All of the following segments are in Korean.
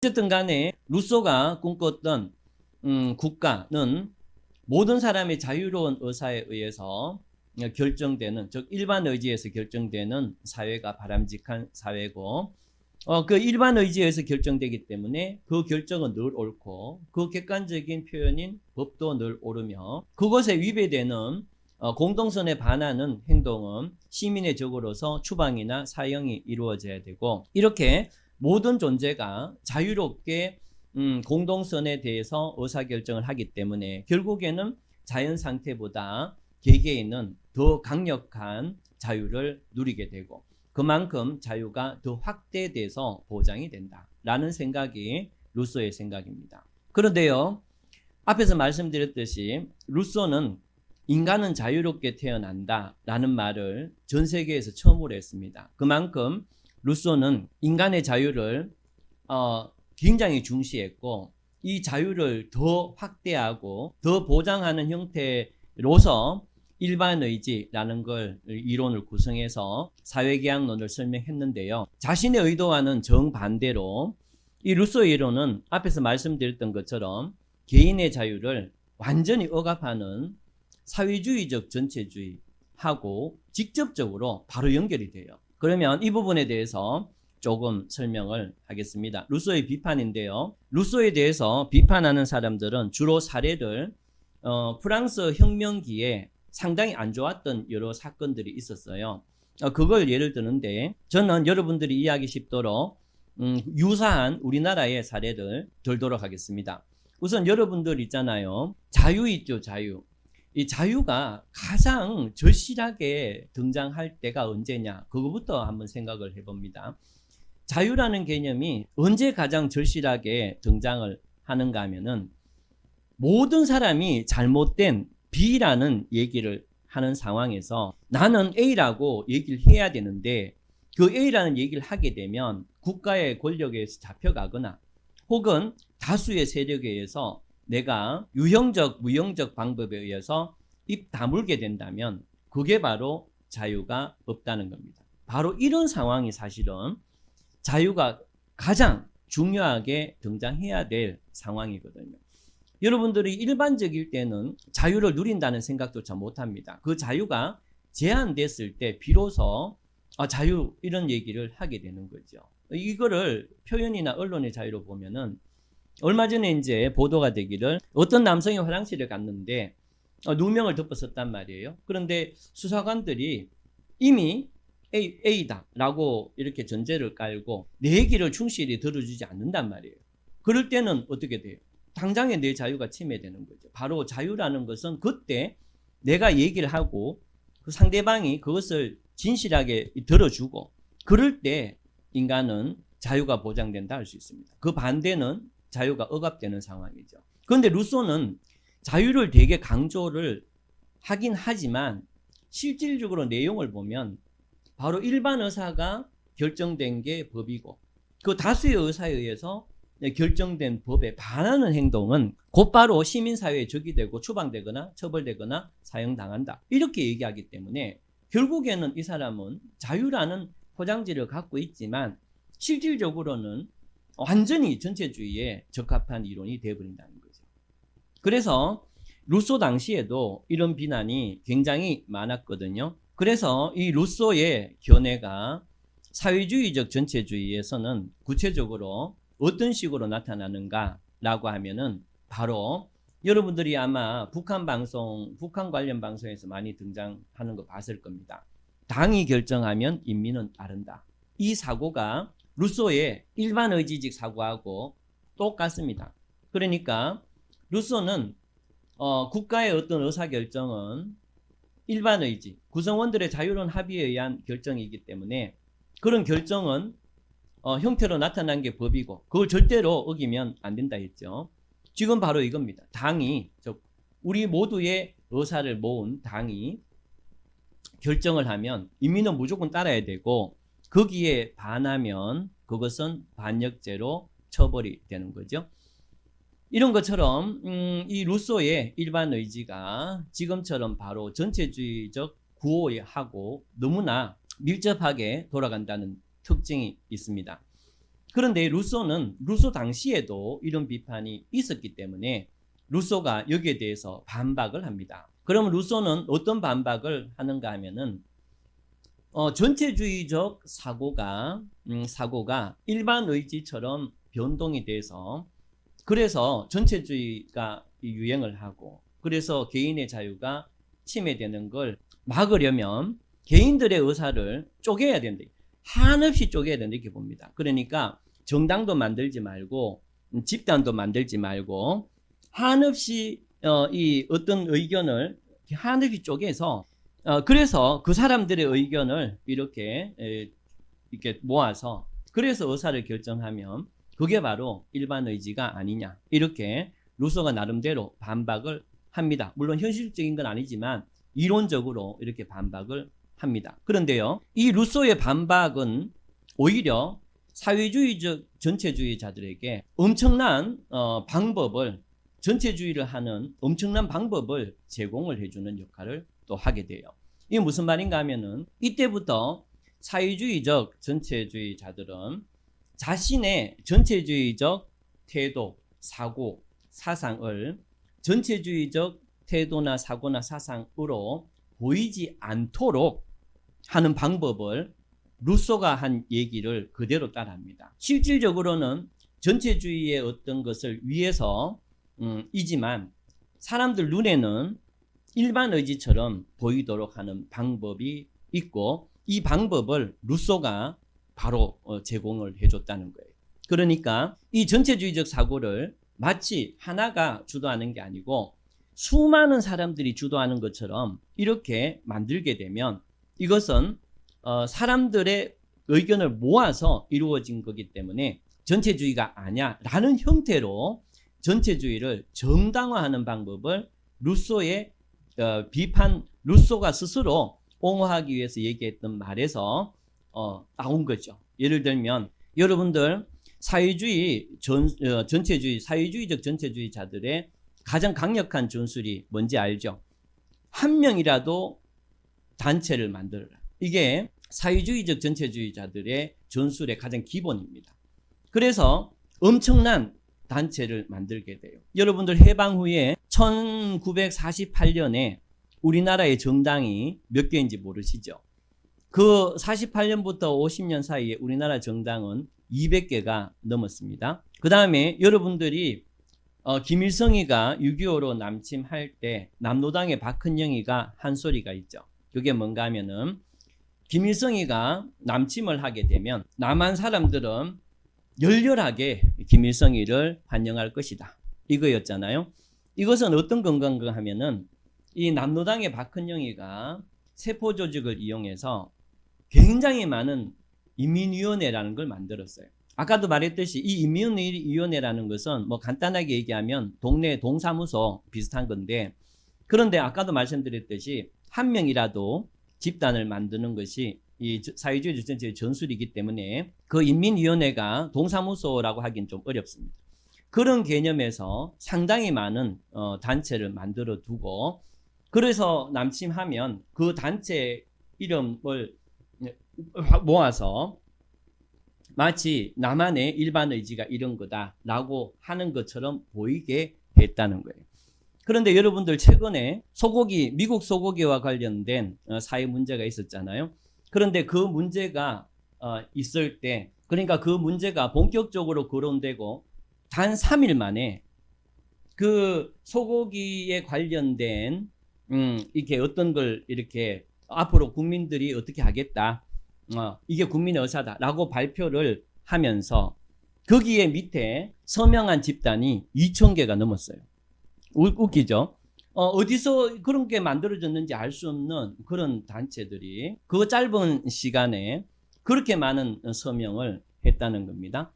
어쨌든 간에 루소가 꿈꿨던 국가는 모든 사람의 자유로운 의사에 의해서 결정되는, 즉 일반 의지에서 결정되는 사회가 바람직한 사회고, 그 일반 의지에서 결정되기 때문에 그 결정은 늘 옳고, 그 객관적인 표현인 법도 늘 옳으며, 그것에 위배되는 공동선에 반하는 행동은 시민의 적으로서 추방이나 사형이 이루어져야 되고, 이렇게 모든 존재가 자유롭게 공동선에 대해서 의사결정을 하기 때문에 결국에는 자연 상태보다 개개인은 더 강력한 자유를 누리게 되고, 그만큼 자유가 더 확대돼서 보장이 된다라는 생각이 루소의 생각입니다. 그런데요, 앞에서 말씀드렸듯이 루소는 인간은 자유롭게 태어난다라는 말을 전 세계에서 처음으로 했습니다. 그만큼 루소는 인간의 자유를 굉장히 중시했고, 이 자유를 더 확대하고 더 보장하는 형태로서 일반의지라는 걸 이론을 구성해서 사회계약론을 설명했는데요. 자신의 의도와는 정반대로 이 루소의 이론은 앞에서 말씀드렸던 것처럼 개인의 자유를 완전히 억압하는 사회주의적 전체주의하고 직접적으로 바로 연결이 돼요. 그러면 이 부분에 대해서 조금 설명을 하겠습니다. 루소의 비판인데요. 루소에 대해서 비판하는 사람들은 주로 사례를 프랑스 혁명기에 상당히 안 좋았던 여러 사건들이 있었어요. 그걸 예를 드는데, 저는 여러분들이 이해하기 쉽도록 유사한 우리나라의 사례를 들도록 하겠습니다. 우선 여러분들 있잖아요. 자유 있죠, 자유. 이 자유가 가장 절실하게 등장할 때가 언제냐, 그거부터 한번 생각을 해봅니다. 자유라는 개념이 언제 가장 절실하게 등장을 하는가 하면은, 모든 사람이 잘못된 B라는 얘기를 하는 상황에서 나는 A라고 얘기를 해야 되는데, 그 A라는 얘기를 하게 되면 국가의 권력에 의해서 잡혀가거나 혹은 다수의 세력에 의해서 내가 유형적, 무형적 방법에 의해서 입 다물게 된다면 그게 바로 자유가 없다는 겁니다. 바로 이런 상황이 사실은 자유가 가장 중요하게 등장해야 될 상황이거든요. 여러분들이 일반적일 때는 자유를 누린다는 생각조차 못합니다. 그 자유가 제한됐을 때 비로소 자유 이런 얘기를 하게 되는 거죠. 이거를 표현이나 언론의 자유로 보면은, 얼마 전에 이제 보도가 되기를 어떤 남성이 화장실에 갔는데 누명을 덮어 썼단 말이에요. 그런데 수사관들이 이미 A다 라고 이렇게 전제를 깔고 내 얘기를 충실히 들어주지 않는단 말이에요. 그럴 때는 어떻게 돼요? 당장에 내 자유가 침해되는 거죠. 바로 자유라는 것은 그때 내가 얘기를 하고 그 상대방이 그것을 진실하게 들어주고, 그럴 때 인간은 자유가 보장된다 할 수 있습니다. 그 반대는 자유가 억압되는 상황이죠. 그런데 루소는 자유를 되게 강조를 하긴 하지만 실질적으로 내용을 보면 바로 일반 의사가 결정된 게 법이고, 그 다수의 의사에 의해서 결정된 법에 반하는 행동은 곧바로 시민사회에 적이 되고 추방되거나 처벌되거나 사형당한다, 이렇게 얘기하기 때문에 결국에는 이 사람은 자유라는 포장지를 갖고 있지만 실질적으로는 완전히 전체주의에 적합한 이론이 되어버린다는 거죠. 그래서 루소 당시에도 이런 비난이 굉장히 많았거든요. 그래서 이 루소의 견해가 사회주의적 전체주의에서는 구체적으로 어떤 식으로 나타나는가라고 하면은, 바로 여러분들이 아마 북한 관련 방송에서 많이 등장하는 거 봤을 겁니다. 당이 결정하면 인민은 따른다. 이 사고가 루소의 일반 의지적 사고하고 똑같습니다. 그러니까 루소는 국가의 어떤 의사결정은 일반 의지, 구성원들의 자유로운 합의에 의한 결정이기 때문에 그런 결정은 형태로 나타난 게 법이고 그걸 절대로 어기면 안 된다 했죠. 지금 바로 이겁니다. 당이, 즉 우리 모두의 의사를 모은 당이 결정을 하면 인민은 무조건 따라야 되고, 거기에 반하면 그것은 반역죄로 처벌이 되는 거죠. 이런 것처럼 이 루소의 일반 의지가 지금처럼 바로 전체주의적 구호하고 너무나 밀접하게 돌아간다는 특징이 있습니다. 그런데 루소 당시에도 이런 비판이 있었기 때문에 루소가 여기에 대해서 반박을 합니다. 그러면 루소는 어떤 반박을 하는가 하면은 전체주의적 사고가 일반 의지처럼 변동이 돼서 그래서 전체주의가 유행을 하고 그래서 개인의 자유가 침해되는 걸 막으려면 개인들의 의사를 쪼개야 된다. 한없이 쪼개야 된다 이렇게 봅니다. 그러니까 정당도 만들지 말고 집단도 만들지 말고 한없이 이 어떤 의견을 한없이 쪼개서 그래서 그 사람들의 의견을 이렇게 모아서 그래서 의사를 결정하면 그게 바로 일반 의지가 아니냐 이렇게 루소가 나름대로 반박을 합니다. 물론 현실적인 건 아니지만 이론적으로 이렇게 반박을 합니다. 그런데요, 이 루소의 반박은 오히려 사회주의적 전체주의자들에게 엄청난 방법을 전체주의를 하는 엄청난 방법을 제공을 해주는 역할을 또 하게 돼요. 이게 무슨 말인가 하면은 이때부터 사회주의적 전체주의자들은 자신의 전체주의적 태도, 사고, 사상을 전체주의적 태도나 사고나 사상으로 보이지 않도록 하는 방법을 루소가 한 얘기를 그대로 따라합니다. 실질적으로는 전체주의의 어떤 것을 위해서 이지만 사람들 눈에는 일반 의지처럼 보이도록 하는 방법이 있고 이 방법을 루소가 바로 제공을 해줬다는 거예요. 그러니까 이 전체주의적 사고를 마치 하나가 주도하는 게 아니고 수많은 사람들이 주도하는 것처럼 이렇게 만들게 되면 이것은 사람들의 의견을 모아서 이루어진 거기 때문에 전체주의가 아니야 라는 형태로 전체주의를 정당화하는 방법을 루소의 루소가 스스로 옹호하기 위해서 얘기했던 말에서 나온 거죠. 예를 들면 여러분들 전체주의, 사회주의적 전체주의자들의 가장 강력한 전술이 뭔지 알죠? 한 명이라도 단체를 만들어라. 이게 사회주의적 전체주의자들의 전술의 가장 기본입니다. 그래서 엄청난 단체를 만들게 돼요. 여러분들 해방 후에 1948년에 우리나라의 정당이 몇 개인지 모르시죠? 그 48년부터 50년 사이에 우리나라 정당은 200개가 넘었습니다. 그 다음에 여러분들이 김일성이가 6.25로 남침할 때 남노당의 박헌영이가 한 소리가 있죠. 그게 뭔가 하면은 김일성이가 남침을 하게 되면 남한 사람들은 열렬하게 김일성이를 환영할 것이다. 이거였잖아요. 이것은 어떤 근거인가 하면은 이 남노당의 박헌영이가 세포 조직을 이용해서 굉장히 많은 인민위원회라는 걸 만들었어요. 아까도 말했듯이 이 인민위원회라는 것은 뭐 간단하게 얘기하면 동네 동사무소 비슷한 건데 그런데 아까도 말씀드렸듯이 한 명이라도 집단을 만드는 것이 이 사회주의 전체의 전술이기 때문에 그 인민위원회가 동사무소라고 하긴 좀 어렵습니다. 그런 개념에서 상당히 많은 단체를 만들어 두고 그래서 남침하면 그 단체 이름을 모아서 마치 나만의 일반 의지가 이런 거다라고 하는 것처럼 보이게 했다는 거예요. 그런데 여러분들 최근에 미국 소고기와 관련된 사회 문제가 있었잖아요. 그런데 그 문제가 있을 때 그러니까 그 문제가 본격적으로 거론되고 단 3일 만에 그 소고기에 관련된 이렇게 어떤 걸 이렇게 앞으로 국민들이 어떻게 하겠다. 이게 국민의 의사다라고 발표를 하면서 거기에 밑에 서명한 집단이 2,000개가 넘었어요. 웃기죠? 어디서 그런 게 만들어졌는지 알 수 없는 그런 단체들이 그 짧은 시간에 그렇게 많은 서명을 했다는 겁니다.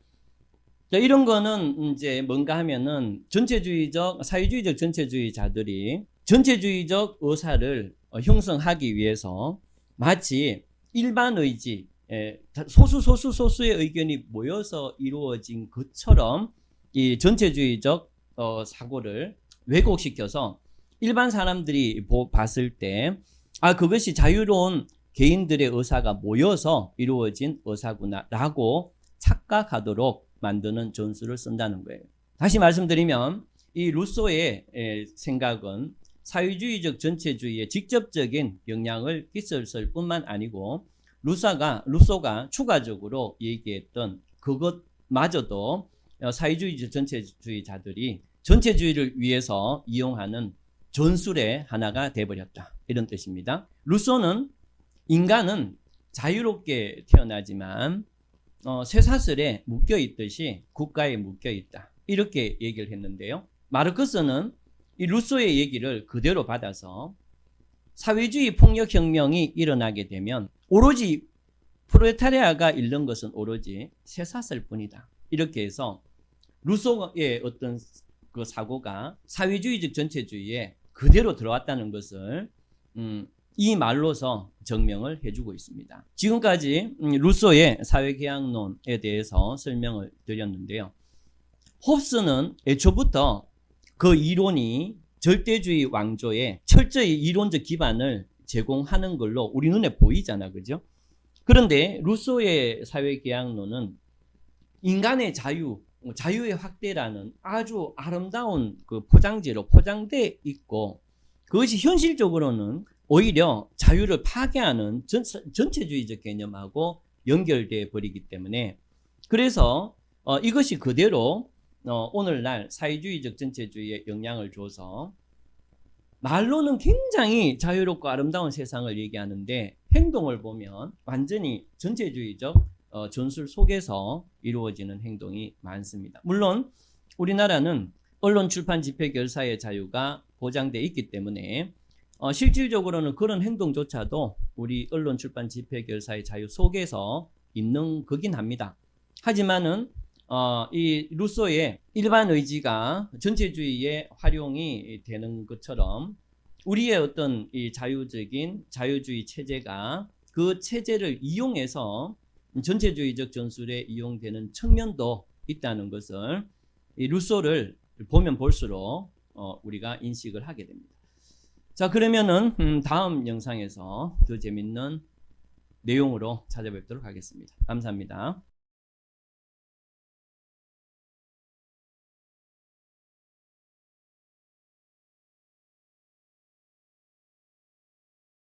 이런 거는 이제 뭔가 하면은 사회주의적 전체주의자들이 전체주의적 의사를 형성하기 위해서 마치 일반 의지, 소수의 의견이 모여서 이루어진 것처럼 이 전체주의적 사고를 왜곡시켜서 일반 사람들이 봤을 때 그것이 자유로운 개인들의 의사가 모여서 이루어진 의사구나라고 착각하도록 만드는 전술을 쓴다는 거예요. 다시 말씀드리면 이 루소의 생각은 사회주의적 전체주의에 직접적인 영향을 끼쳤을 뿐만 아니고 루소가 추가적으로 얘기했던 그것마저도 사회주의적 전체주의자들이 전체주의를 위해서 이용하는 전술의 하나가 되어버렸다. 이런 뜻입니다. 루소는 인간은 자유롭게 태어나지만 쇠사슬에 묶여있듯이 국가에 묶여있다. 이렇게 얘기를 했는데요. 마르크스는 이 루소의 얘기를 그대로 받아서 사회주의 폭력혁명이 일어나게 되면 오로지 프롤레타리아가 잃는 것은 오로지 쇠사슬뿐이다. 이렇게 해서 루소의 어떤 그 사고가 사회주의적 전체주의에 그대로 들어왔다는 것을 이 말로서 증명을 해주고 있습니다. 지금까지 루소의 사회계약론에 대해서 설명을 드렸는데요. 홉스는 애초부터 그 이론이 절대주의 왕조에 철저히 이론적 기반을 제공하는 걸로 우리 눈에 보이잖아, 그죠? 그런데 루소의 사회계약론은 인간의 자유의 확대라는 아주 아름다운 그 포장지로 포장돼 있고, 그것이 현실적으로는 오히려 자유를 파괴하는 전체주의적 개념하고 연결돼 버리기 때문에, 그래서 이것이 그대로 오늘날 사회주의적 전체주의에 영향을 줘서 말로는 굉장히 자유롭고 아름다운 세상을 얘기하는데 행동을 보면 완전히 전체주의적 전술 속에서 이루어지는 행동이 많습니다. 물론 우리나라는 언론, 출판, 집회, 결사의 자유가 보장되어 있기 때문에 실질적으로는 그런 행동조차도 우리 언론, 출판, 집회, 결사의 자유 속에서 있는 거긴 합니다. 하지만은 이 루소의 일반 의지가 전체주의에 활용이 되는 것처럼 우리의 어떤 이 자유적인 자유주의 체제가 그 체제를 이용해서 전체주의적 전술에 이용되는 측면도 있다는 것을 이 루소를 보면 볼수록 우리가 인식을 하게 됩니다. 자, 그러면은 다음 영상에서 더 재밌는 내용으로 찾아뵙도록 하겠습니다. 감사합니다.